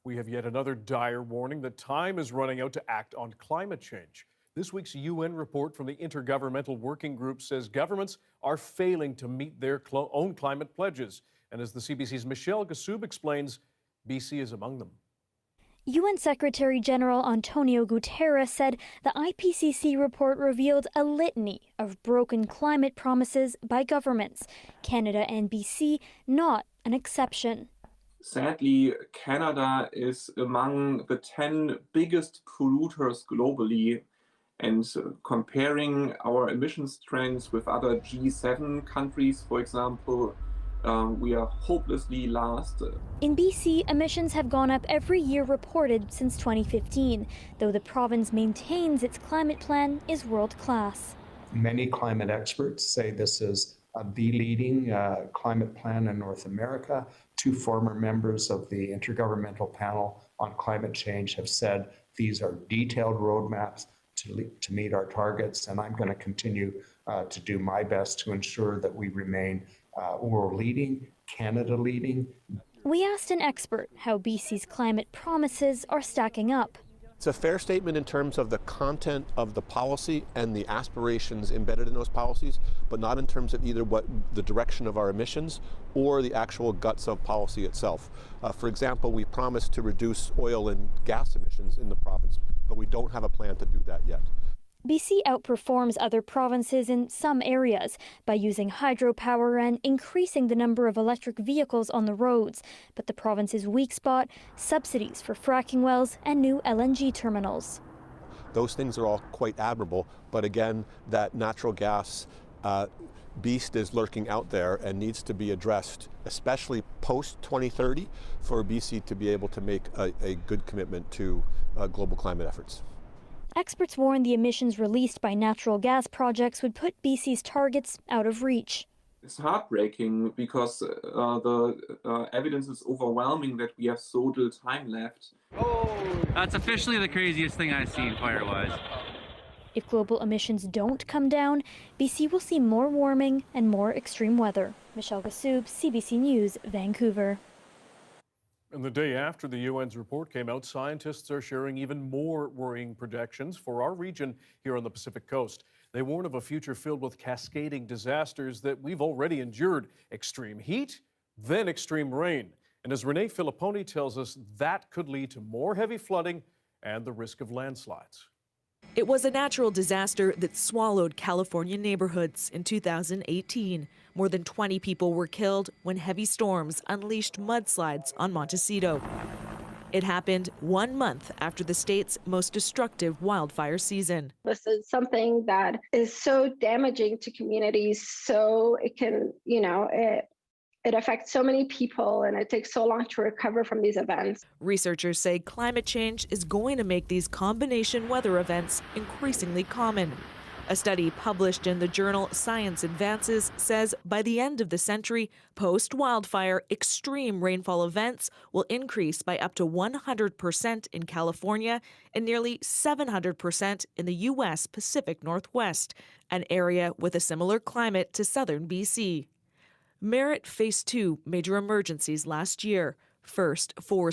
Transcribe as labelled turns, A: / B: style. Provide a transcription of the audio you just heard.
A: We have yet another dire warning that time is running out to act on climate change. This week's UN report from the Intergovernmental Working Group says governments are failing to meet their own climate pledges. And as the CBC's Michelle Gassoub explains, BC is among them.
B: UN Secretary General Antonio Guterres said the IPCC report revealed a litany of broken climate promises by governments, Canada and BC not an exception.
C: Sadly, Canada is among the 10 biggest polluters globally, and comparing our emissions trends with other G7 countries, for example, we are hopelessly last.
B: In BC, emissions have gone up every year reported since 2015, though the province maintains its climate plan is world-class.
D: Many climate experts say this is the leading climate plan in North America. Two former members of the Intergovernmental Panel on Climate Change have said these are detailed roadmaps to meet our targets, and I'm going to continue to do my best to ensure that we remain world leading, Canada leading.
B: We asked an expert how BC's climate promises are stacking up.
E: It's a fair statement in terms of the content of the policy and the aspirations embedded in those policies, but not in terms of either what the direction of our emissions or the actual guts of policy itself. For example, we promised to reduce oil and gas emissions in the province, but we don't have a plan to do that yet.
B: BC outperforms other provinces in some areas by using hydropower and increasing the number of electric vehicles on the roads. But the province's weak spot, subsidies for fracking wells and new LNG terminals.
E: Those things are all quite admirable, but again, that natural gas beast is lurking out there and needs to be addressed, especially post-2030, for BC to be able to make a good commitment to global climate efforts.
B: Experts warn the emissions released by natural gas projects would put BC's targets out of reach.
C: It's heartbreaking because the evidence is overwhelming that we have so little time left.
F: That's officially the craziest thing I've seen fire-wise.
B: If global emissions don't come down, BC will see more warming and more extreme weather. Michelle Gassoub, CBC News, Vancouver.
A: And the day after the UN's report came out, scientists are sharing even more worrying projections for our region here on the Pacific Coast. They warn of a future filled with cascading disasters that we've already endured: extreme heat, then extreme rain. And as Renee Filipponi tells us, that could lead to more heavy flooding and the risk of landslides.
G: It was a natural disaster that swallowed California neighborhoods in 2018. More than 20 people were killed when heavy storms unleashed mudslides on Montecito. It happened 1 month after the state's most destructive wildfire season.
H: This is something that is so damaging to communities, so it can, it affects so many people, and it takes so long to recover from these events.
G: Researchers say climate change is going to make these combination weather events increasingly common. A study published in the journal Science Advances says by the end of the century, post-wildfire extreme rainfall events will increase by up to 100% in California and nearly 700% in the U.S. Pacific Northwest, an area with a similar climate to southern BC. Merritt faced 2 major emergencies last year. First, forest